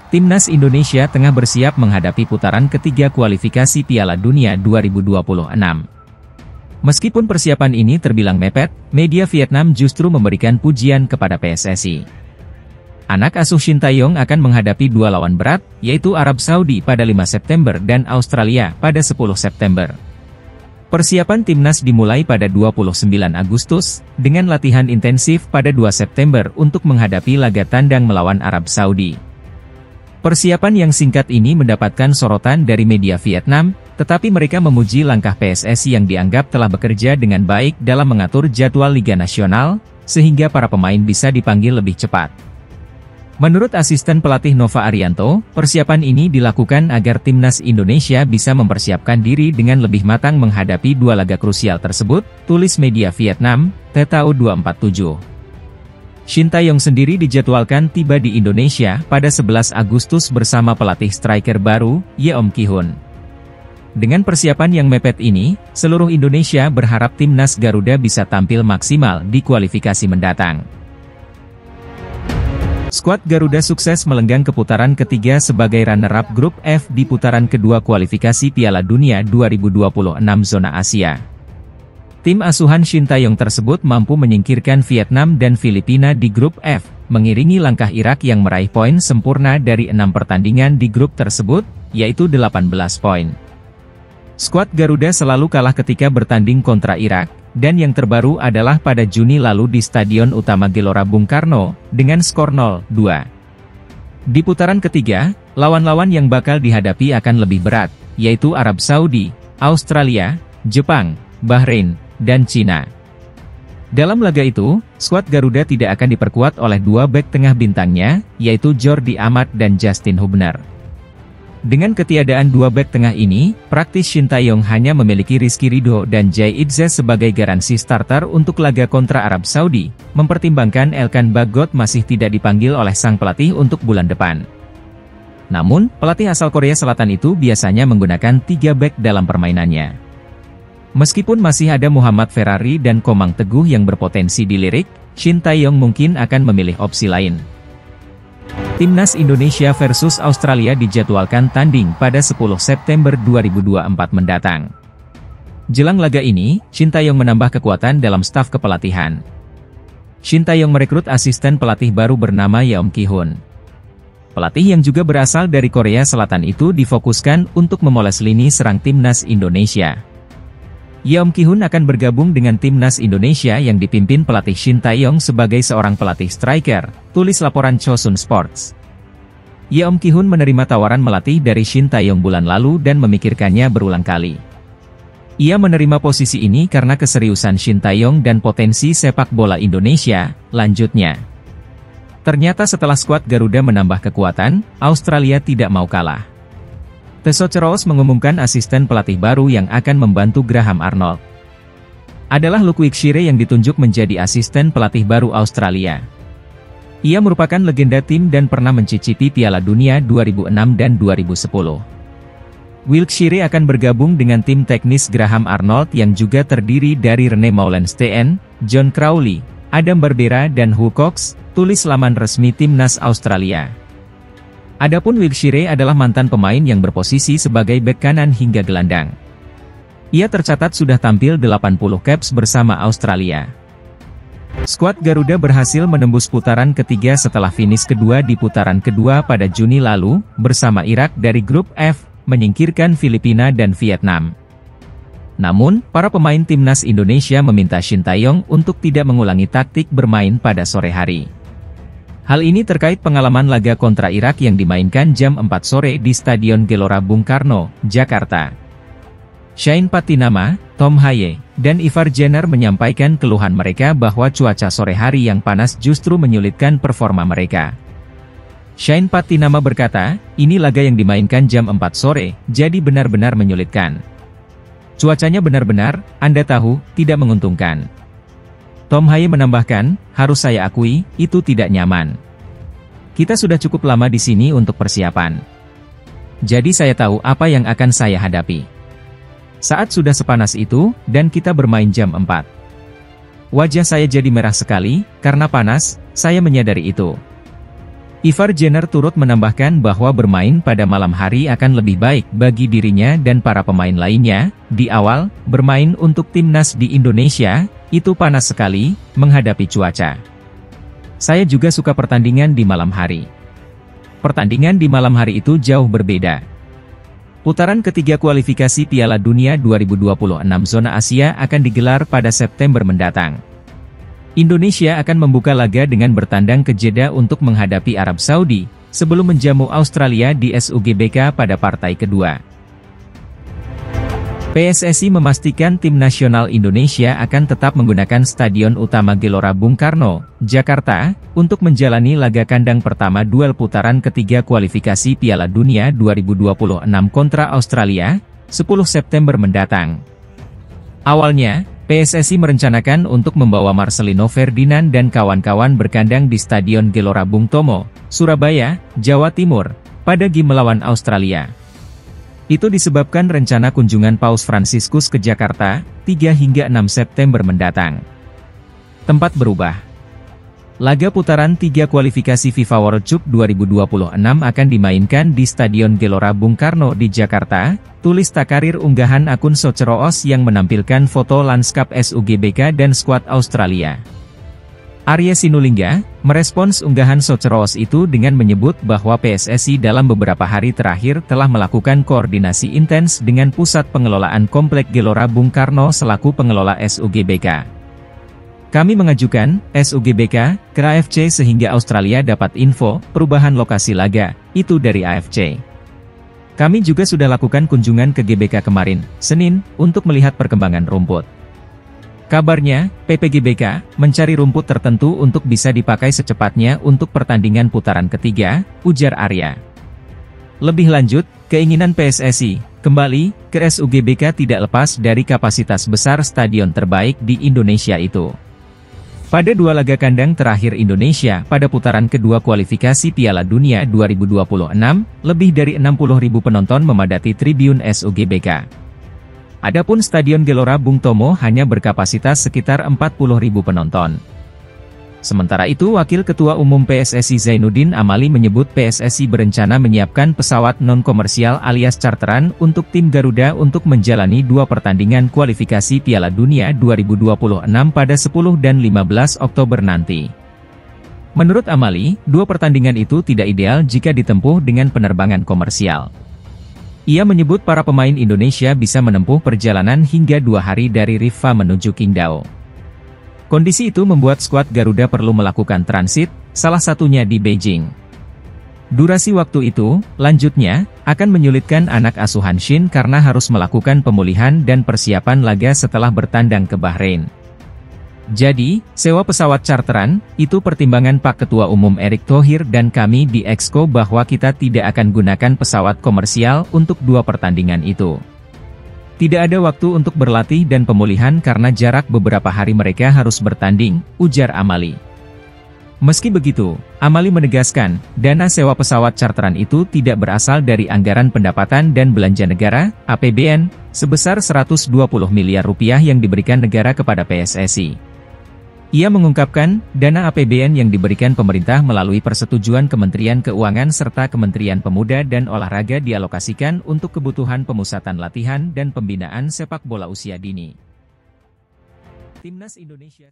Timnas Indonesia tengah bersiap menghadapi putaran ketiga kualifikasi Piala Dunia 2026. Meskipun persiapan ini terbilang mepet, media Vietnam justru memberikan pujian kepada PSSI. Anak asuh Shin Tae-yong akan menghadapi dua lawan berat, yaitu Arab Saudi pada 5 September dan Australia pada 10 September. Persiapan timnas dimulai pada 29 Agustus, dengan latihan intensif pada 2 September untuk menghadapi laga tandang melawan Arab Saudi. Persiapan yang singkat ini mendapatkan sorotan dari media Vietnam, tetapi mereka memuji langkah PSSI yang dianggap telah bekerja dengan baik dalam mengatur jadwal Liga Nasional, sehingga para pemain bisa dipanggil lebih cepat. Menurut asisten pelatih Nova Arianto, persiapan ini dilakukan agar timnas Indonesia bisa mempersiapkan diri dengan lebih matang menghadapi dua laga krusial tersebut, tulis media Vietnam, TTAU 247. Shin Tae-yong sendiri dijadwalkan tiba di Indonesia pada 11 Agustus bersama pelatih striker baru, Yeom Ki-hun. Dengan persiapan yang mepet ini, seluruh Indonesia berharap timnas Garuda bisa tampil maksimal di kualifikasi mendatang. Skuad Garuda sukses melenggang ke putaran ketiga sebagai runner-up grup F di putaran kedua kualifikasi Piala Dunia 2026 zona Asia. Tim asuhan Shin Tae-yong tersebut mampu menyingkirkan Vietnam dan Filipina di grup F, mengiringi langkah Irak yang meraih poin sempurna dari 6 pertandingan di grup tersebut, yaitu 18 poin. Skuad Garuda selalu kalah ketika bertanding kontra Irak, dan yang terbaru adalah pada Juni lalu di Stadion Utama Gelora Bung Karno, dengan skor 0-2. Di putaran ketiga, lawan-lawan yang bakal dihadapi akan lebih berat, yaitu Arab Saudi, Australia, Jepang, Bahrain, dan Cina. Dalam laga itu, skuad Garuda tidak akan diperkuat oleh dua bek tengah bintangnya, yaitu Jordi Amat dan Justin Hubner. Dengan ketiadaan dua bek tengah ini, praktis Shin Tae-yong hanya memiliki Rizky Ridho dan Jay Itze sebagai garansi starter untuk laga kontra Arab Saudi, mempertimbangkan Elkan Bagot masih tidak dipanggil oleh sang pelatih untuk bulan depan. Namun, pelatih asal Korea Selatan itu biasanya menggunakan 3 bek dalam permainannya. Meskipun masih ada Muhammad Ferrari dan Komang Teguh yang berpotensi dilirik, Shin Tae-yong mungkin akan memilih opsi lain. Timnas Indonesia versus Australia dijadwalkan tanding pada 10 September 2024 mendatang. Jelang laga ini, Shin Tae-yong menambah kekuatan dalam staf kepelatihan. Shin Tae-yong merekrut asisten pelatih baru bernama Yeom Ki-hun. Pelatih yang juga berasal dari Korea Selatan itu difokuskan untuk memoles lini serang timnas Indonesia. Yeom Ki-hun akan bergabung dengan timnas Indonesia yang dipimpin pelatih Shin Tae-yong sebagai seorang pelatih striker, tulis laporan Chosun Sports. Yeom Ki-hun menerima tawaran melatih dari Shin Tae-yong bulan lalu dan memikirkannya berulang kali. Ia menerima posisi ini karena keseriusan Shin Tae-yong dan potensi sepak bola Indonesia, lanjutnya. Ternyata setelah skuad Garuda menambah kekuatan, Australia tidak mau kalah. The Socceroos mengumumkan asisten pelatih baru yang akan membantu Graham Arnold. Adalah Luke Wilkshire yang ditunjuk menjadi asisten pelatih baru Australia. Ia merupakan legenda tim dan pernah mencicipi Piala Dunia 2006 dan 2010. Wilkshire akan bergabung dengan tim teknis Graham Arnold yang juga terdiri dari Rene Maulenstein, John Crowley, Adam Barbera dan Hugh Cox, tulis laman resmi timnas Australia. Adapun Wilkshire adalah mantan pemain yang berposisi sebagai bek kanan hingga gelandang. Ia tercatat sudah tampil 80 caps bersama Australia. Skuad Garuda berhasil menembus putaran ketiga setelah finish kedua di putaran kedua pada Juni lalu, bersama Irak dari grup F, menyingkirkan Filipina dan Vietnam. Namun, para pemain timnas Indonesia meminta Shin Tae-yong untuk tidak mengulangi taktik bermain pada sore hari. Hal ini terkait pengalaman laga kontra Irak yang dimainkan jam 4 sore di Stadion Gelora Bung Karno, Jakarta. Shane Patinama, Tom Haye, dan Ivar Jenner menyampaikan keluhan mereka bahwa cuaca sore hari yang panas justru menyulitkan performa mereka. Shane Patinama berkata, ini laga yang dimainkan jam 4 sore, jadi benar-benar menyulitkan. Cuacanya benar-benar, Anda tahu, tidak menguntungkan. Tom Haye menambahkan, harus saya akui, itu tidak nyaman. Kita sudah cukup lama di sini untuk persiapan. jadi saya tahu apa yang akan saya hadapi. Saat sudah sepanas itu, dan kita bermain jam 4. Wajah saya jadi merah sekali, karena panas, saya menyadari itu. Ivar Jenner turut menambahkan bahwa bermain pada malam hari akan lebih baik bagi dirinya dan para pemain lainnya. Di awal, bermain untuk timnas di Indonesia, itu panas sekali, menghadapi cuaca. Saya juga suka pertandingan di malam hari. Pertandingan di malam hari itu jauh berbeda. Putaran ketiga kualifikasi Piala Dunia 2026 zona Asia akan digelar pada September mendatang. Indonesia akan membuka laga dengan bertandang ke Jeddah untuk menghadapi Arab Saudi, sebelum menjamu Australia di SUGBK pada partai kedua. PSSI memastikan tim nasional Indonesia akan tetap menggunakan Stadion Utama Gelora Bung Karno, Jakarta, untuk menjalani laga kandang pertama duel putaran ketiga kualifikasi Piala Dunia 2026 kontra Australia, 10 September mendatang. Awalnya, PSSI merencanakan untuk membawa Marcelino Ferdinand dan kawan-kawan berkandang di Stadion Gelora Bung Tomo, Surabaya, Jawa Timur, pada game melawan Australia. Itu disebabkan rencana kunjungan Paus Fransiskus ke Jakarta, 3 hingga 6 September mendatang. Tempat berubah. Laga putaran 3 kualifikasi FIFA World Cup 2026 akan dimainkan di Stadion Gelora Bung Karno di Jakarta, tulis Takarir unggahan akun Soceroos yang menampilkan foto lanskap SUGBK dan skuad Australia. Arya Sinulinga, merespons unggahan Soceroos itu dengan menyebut bahwa PSSI dalam beberapa hari terakhir telah melakukan koordinasi intens dengan Pusat Pengelolaan Komplek Gelora Bung Karno selaku pengelola SUGBK. Kami mengajukan SUGBK ke AFC sehingga Australia dapat info perubahan lokasi laga, itu dari AFC. Kami juga sudah lakukan kunjungan ke GBK kemarin, Senin, untuk melihat perkembangan rumput. Kabarnya, PPGBK mencari rumput tertentu untuk bisa dipakai secepatnya untuk pertandingan putaran ketiga, ujar Arya. Lebih lanjut, keinginan PSSI kembali ke SUGBK tidak lepas dari kapasitas besar stadion terbaik di Indonesia itu. Pada 2 laga kandang terakhir Indonesia pada putaran kedua kualifikasi Piala Dunia 2026, lebih dari 60.000 penonton memadati tribun SUGBK. Adapun Stadion Gelora Bung Tomo hanya berkapasitas sekitar 40.000 penonton. Sementara itu Wakil Ketua Umum PSSI Zainuddin Amali menyebut PSSI berencana menyiapkan pesawat non-komersial alias charteran untuk tim Garuda untuk menjalani 2 pertandingan kualifikasi Piala Dunia 2026 pada 10 dan 15 Oktober nanti. Menurut Amali, 2 pertandingan itu tidak ideal jika ditempuh dengan penerbangan komersial. Ia menyebut para pemain Indonesia bisa menempuh perjalanan hingga 2 hari dari Rifa menuju Qingdao. Kondisi itu membuat skuad Garuda perlu melakukan transit, salah satunya di Beijing. Durasi waktu itu, lanjutnya, akan menyulitkan anak asuhan Shin karena harus melakukan pemulihan dan persiapan laga setelah bertandang ke Bahrain. Jadi, sewa pesawat charteran, itu pertimbangan Pak Ketua Umum Erick Thohir dan kami di Exco bahwa kita tidak akan gunakan pesawat komersial untuk 2 pertandingan itu. Tidak ada waktu untuk berlatih dan pemulihan karena jarak beberapa hari mereka harus bertanding, ujar Amali. Meski begitu, Amali menegaskan, dana sewa pesawat charteran itu tidak berasal dari anggaran pendapatan dan belanja negara, APBN, sebesar 120 miliar rupiah yang diberikan negara kepada PSSI. Ia mengungkapkan, dana APBN yang diberikan pemerintah melalui persetujuan Kementerian Keuangan serta Kementerian Pemuda dan Olahraga dialokasikan untuk kebutuhan pemusatan latihan dan pembinaan sepak bola usia dini. Timnas Indonesia